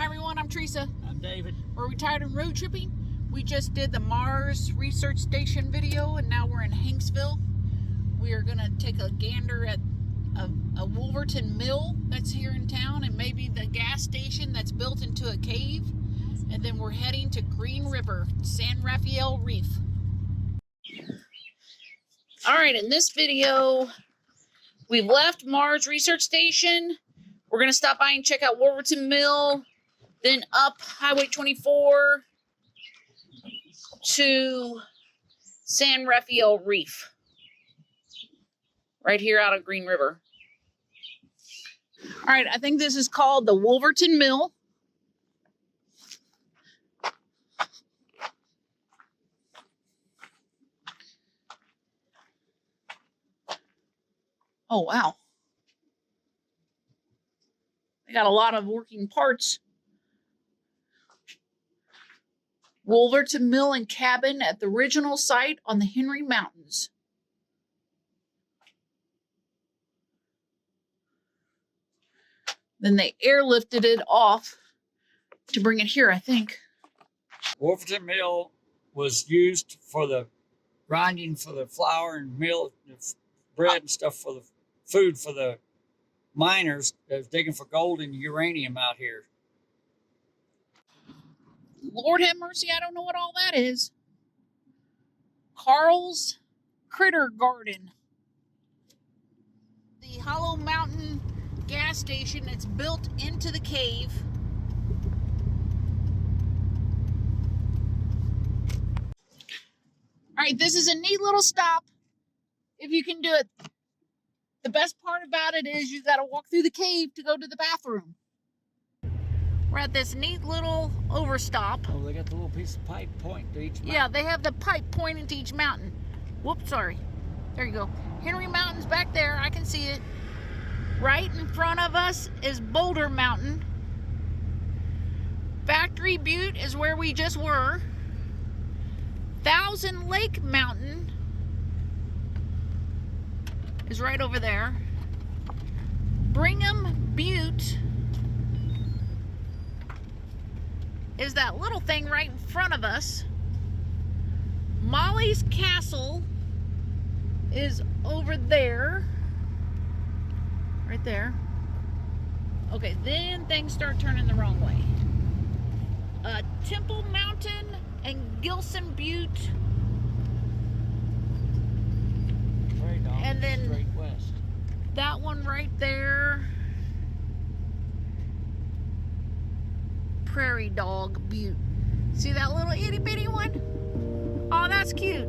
Hi everyone, I'm Teresa. I'm David. We're retired and road tripping. We just did the Mars Research Station video and now we're in Hanksville. We are going to take a gander at a Wolverton mill that's here in town and maybe the gas station that's built into a cave. And then we're heading to Green River, San Rafael Reef. Alright, in this video, we've left Mars Research Station. We're going to stop by and check out Wolverton Mill. Then up Highway 24 to San Rafael Reef. Right here out of Green River. All right, I think this is called the Wolverton Mill. Oh, wow. They got a lot of working parts. Wolverton Mill and Cabin at the original site on the Henry Mountains. Then they airlifted it off to bring it here, I think. Wolverton Mill was used for the grinding for the flour and meal, bread and stuff for the food for the miners that was digging for gold and uranium out here. Lord have mercy, I don't know what all that is. Carl's Critter Garden. The Hollow Mountain gas station that's built into the cave. Alright, this is a neat little stop if you can do it. The best part about it is you gotta walk through the cave to go to the bathroom. We're at this neat little overstop. Oh, they got the little piece of pipe pointing to each mountain. Yeah, they have the pipe pointing to each mountain. Whoops, sorry. There you go. Henry Mountain's back there. I can see it. Right in front of us is Boulder Mountain. Factory Butte is where we just were. Thousand Lake Mountain is right over there. Brigham Butte is that little thing right in front of us. Molly's Castle is over there. Right there. Okay, then things start turning the wrong way. Temple Mountain and Gilson Butte. And then straight west. That one right there. Prairie Dog Butte. See that little itty bitty one? Oh, that's cute.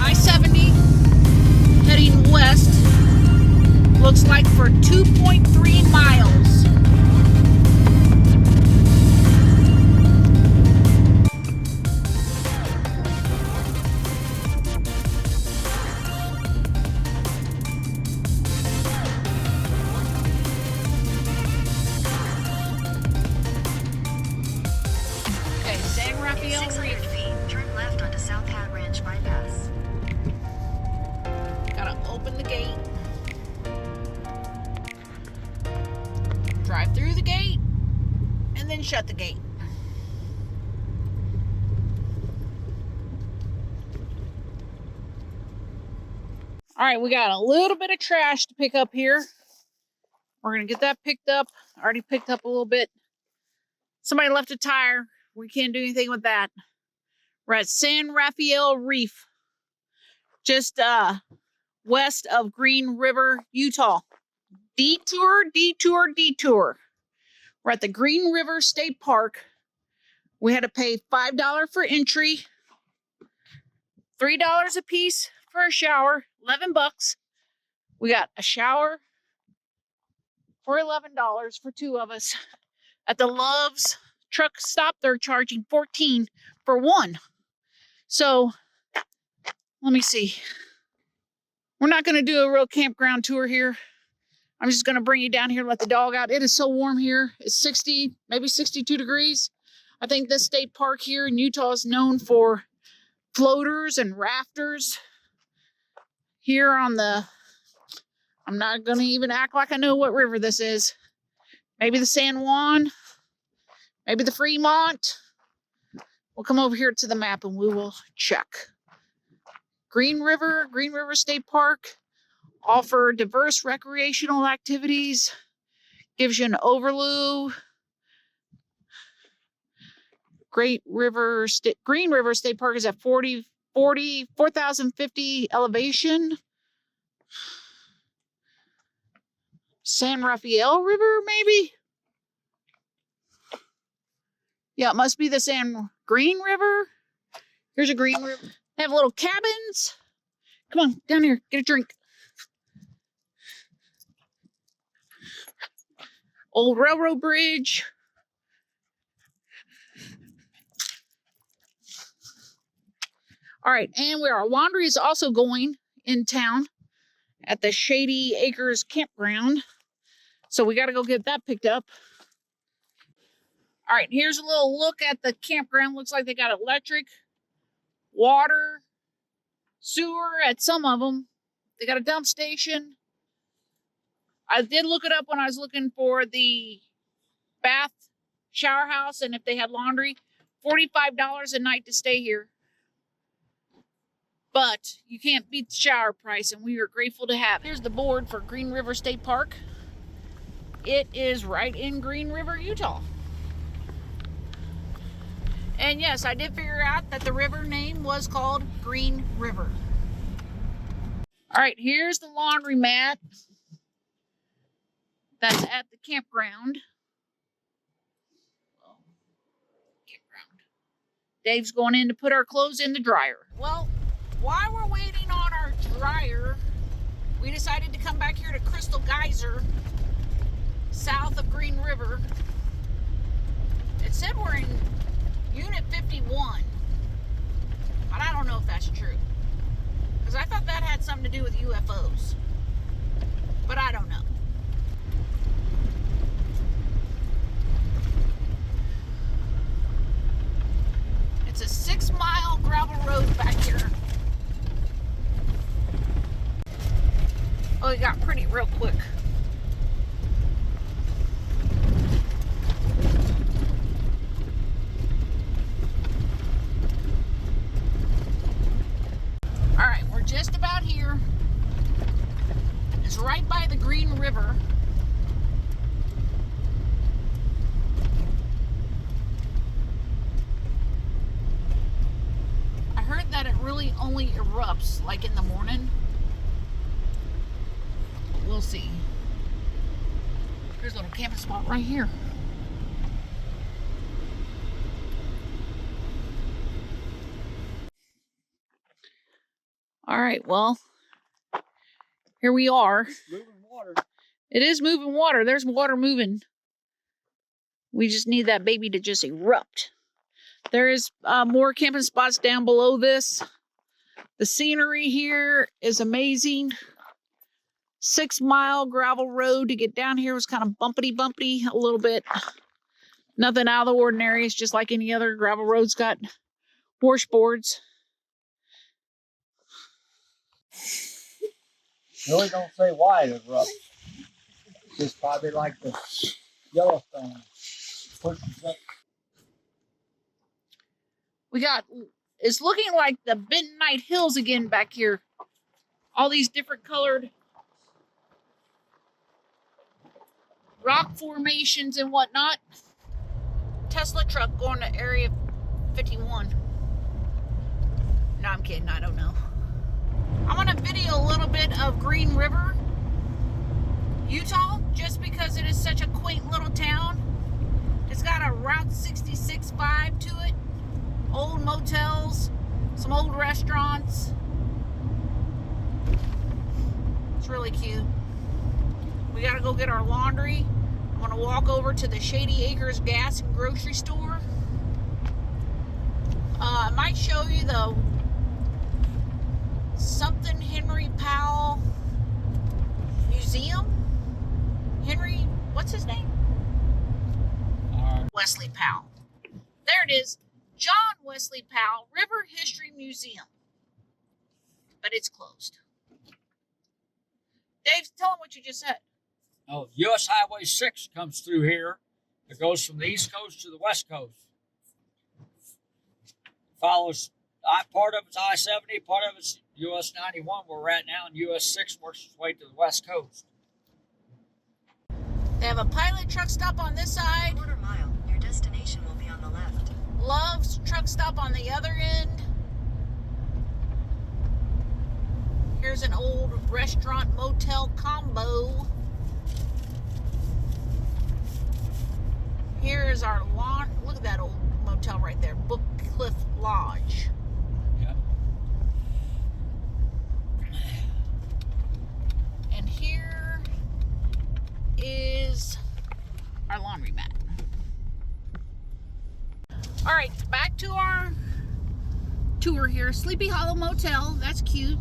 I-70 heading west, looks like for 2.3 miles. Okay, San Rafael Reef. 600 feet, turn left onto South Hat Ranch bypass. Gotta open the gate. Drive through the gate. And then shut the gate. Alright, we got a little bit of trash to pick up here. We're gonna get that picked up. I already picked up a little bit. Somebody left a tire. We can't do anything with that. We're at San Rafael Reef. Just west of Green River, Utah. Detour, detour, detour. We're at the Green River State Park. We had to pay $5 for entry, $3 a piece for a shower, $11. We got a shower, for $11 for 2 of us. At the Love's truck stop, they're charging $14 for 1. So let me see. We're not going to do a real campground tour here. I'm just going to bring you down here and let the dog out. It is so warm here. It's 60, maybe 62 degrees. I think this state park here in Utah is known for floaters and rafters. Here on the, I'm not going to even act like I know what river this is. Maybe the San Juan, maybe the Fremont. We'll come over here to the map and we will check. Green River State Park offer diverse recreational activities, gives you an overview. Green River State Park is at 4,050 elevation. San Rafael River, maybe? Yeah, it must be the Green River. Here's a Green River. They have little cabins. Come on, down here, get a drink. Old railroad bridge. All right, and where our laundry is also going in town at the Shady Acres Campground. So we got to go get that picked up. All right, here's a little look at the campground. Looks like they got electric, water, sewer at some of them. They got a dump station. I did look it up when I was looking for the bath shower house and if they had laundry. $45 a night to stay here. But you can't beat the shower price, and we are grateful to have it. Here's the board for Green River State Park. It is right in Green River, Utah. And yes, I did figure out that the river name was called Green River. All right, here's the laundromat that's at the campground. Dave's going in to put our clothes in the dryer. Well, while we're waiting on our dryer, we decided to come back here to Crystal Geyser, south of Green River. It said we're in Unit 51, but I don't know if that's true, because I thought that had something to do with UFOs, but I don't know. It's a 6-mile gravel road back here. Oh, it got pretty real quick. All right, we're just about here. It's right by the Green River. I heard that it really only erupts like in the morning. We'll see. There's a little camping spot right here. All right, well, here we are. Moving water. It is moving water. There's water moving. We just need that baby to just erupt. There is more camping spots down below this. The scenery here is amazing. 6-mile gravel road to get down here was kind of bumpy a little bit. Nothing out of the ordinary. It's just like any other gravel road's got washboards. Really don't say why it erupts. It's just probably like the Yellowstone. Pushes up. It's looking like the Bentonite Hills again back here. All these different colored rock formations and whatnot. Tesla truck going to Area 51. No, I'm kidding. I don't know. I'm going to video a little bit of Green River, Utah, just because it is such a quaint little town. It's got a Route 66 vibe to it. Old motels, some old restaurants. It's really cute. We gotta go get our laundry. I'm gonna walk over to the Shady Acres gas and grocery store. I might show you the something Henry Powell Museum. Henry, what's his name? Wesley Powell. There it is. John Wesley Powell River History Museum. But it's closed. Dave, tell them what you just said. Oh, U.S. Highway 6 comes through here. It goes from the East Coast to the West Coast. Follows, part of it's I-70, part of it's U.S. 91, where we're at now, and U.S. 6 works its way to the West Coast. They have a pilot truck stop on this side. Quarter mile. Your destination will be on the left. Love's truck stop on the other end. Here's an old restaurant motel combo. Here's our lawn. Look at that old motel right there. Book Cliff Lodge. Yeah. And here is our laundry mat. All right, back to our tour here. Sleepy Hollow Motel. That's cute.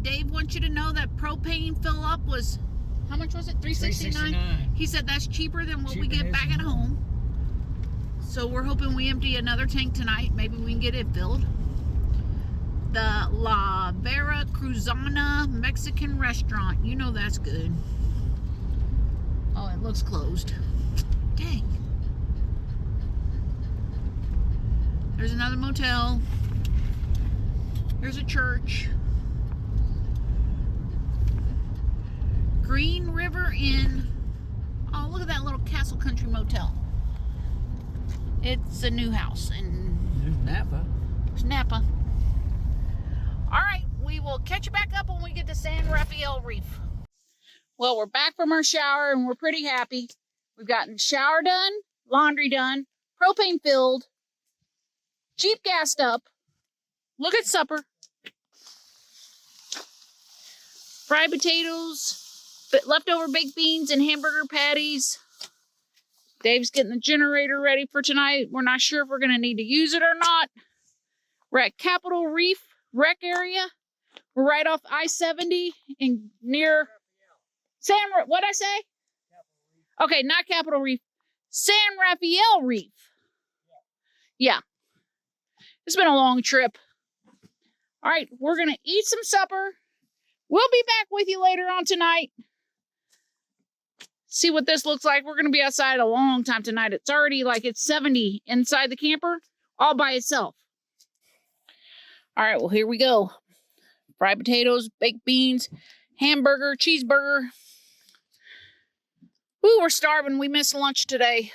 Dave wants you to know that propane fill up was, how much was it? $3.69. He said that's cheaper than what we get back at home. So we're hoping we empty another tank tonight. Maybe we can get it filled. The La Vera Cruzana Mexican restaurant. You know that's good. Oh, it looks closed. Dang. There's another motel. Here's a church. Green River Inn. Oh, look at that little Castle Country Motel. It's a new house in Napa. Napa. All right, we will catch you back up when we get to San Rafael Reef. Well, we're back from our shower and we're pretty happy. We've gotten shower done, laundry done, propane filled, Jeep gassed up. Look at supper. Fried potatoes, leftover baked beans and hamburger patties. Dave's getting the generator ready for tonight. We're not sure if we're going to need to use it or not. We're at Capitol Reef Rec Area. We're right off I-70 in near what'd I say? Okay, not Capitol Reef. San Rafael Reef. Yeah. It's been a long trip. All right, we're going to eat some supper. We'll be back with you later on tonight. See what this looks like. We're going to be outside a long time tonight. It's already like it's 70 inside the camper all by itself. All right, well, here we go. Fried potatoes, baked beans, hamburger, cheeseburger. Ooh, we're starving. We missed lunch today.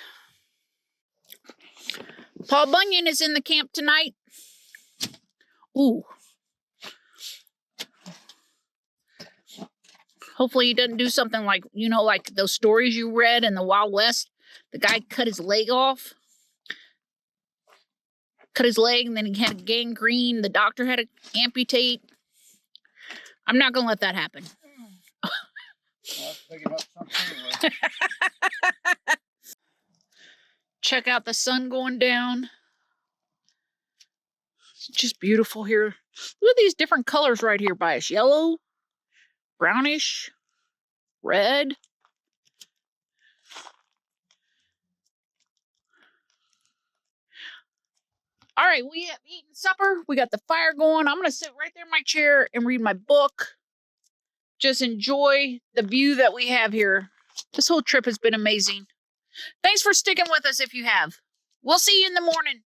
Paul Bunyan is in the camp tonight. Ooh. Hopefully he doesn't do something like, you know, like those stories you read in the Wild West. The guy cut his leg off. Cut his leg and then he had gangrene. The doctor had to amputate. I'm not going to let that happen. Check out the sun going down. It's just beautiful here. Look at these different colors right here by us. Yellow, brownish, red. All right, we have eaten supper. We got the fire going. I'm going to sit right there in my chair and read my book. Just enjoy the view that we have here. This whole trip has been amazing. Thanks for sticking with us if you have. We'll see you in the morning.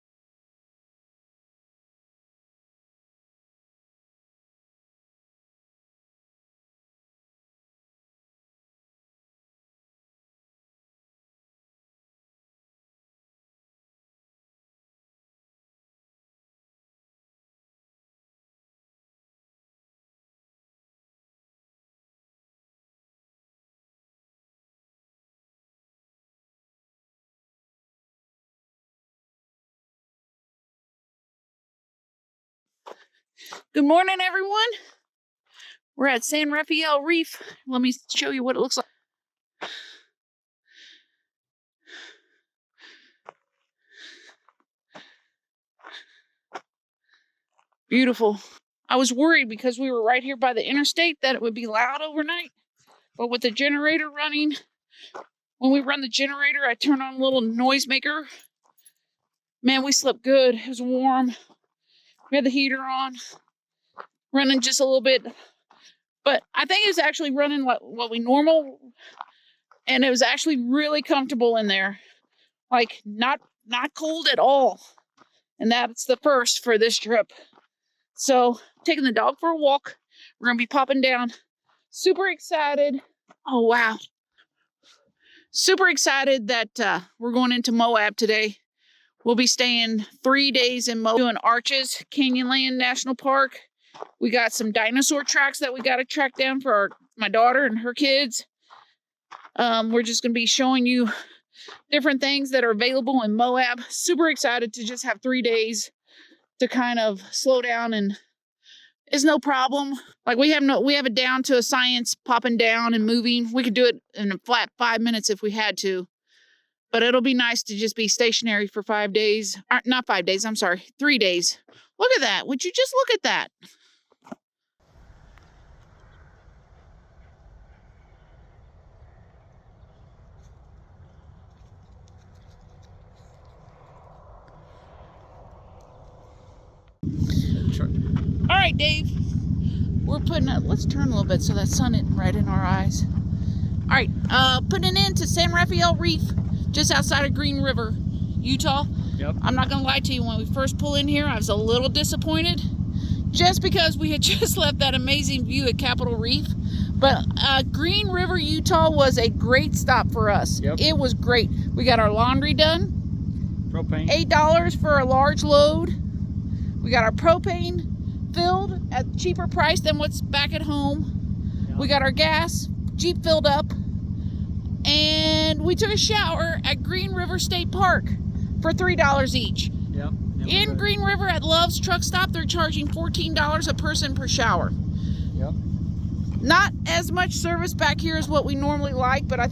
Good morning, everyone. We're at San Rafael Reef. Let me show you what it looks like. Beautiful. I was worried because we were right here by the interstate that it would be loud overnight. But with the generator running, when we run the generator, I turn on a little noisemaker. Man, we slept good. It was warm. We had the heater on, running just a little bit. But I think it was actually running what we normal, and it was actually really comfortable in there. Like, not cold at all. And that's the first for this trip. So, taking the dog for a walk. We're going to be popping down. Super excited. Oh, wow. Super excited that we're going into Moab today. We'll be staying 3 days in Moab, doing Arches, Canyonland National Park. We got some dinosaur tracks that we got to track down for my daughter and her kids. We're just going to be showing you different things that are available in Moab. Super excited to just have 3 days to kind of slow down, and it's no problem. Like, we have it down to a science, popping down and moving. We could do it in a flat 5 minutes if we had to. But it'll be nice to just be stationary for 5 days. Not 5 days, I'm sorry, 3 days. Look at that. Would you just look at that? All right, Dave. We're putting it. Let's turn a little bit so that sun isn't right in our eyes. All right, putting it into San Rafael Reef, just outside of Green River, Utah. Yep. I'm not gonna lie to you. When we first pull in here, I was a little disappointed, just because we had just left that amazing view at Capitol Reef. But Green River, Utah was a great stop for us. Yep. It was great. We got our laundry done. Propane. $8 for a large load. We got our propane filled at a cheaper price than what's back at home. Yep. We got our gas, Jeep filled up, and we took a shower at Green River State Park for $3 each. Yep. In Green River at Love's Truck Stop, they're charging $14 a person per shower. Yep. Not as much service back here as what we normally like, but I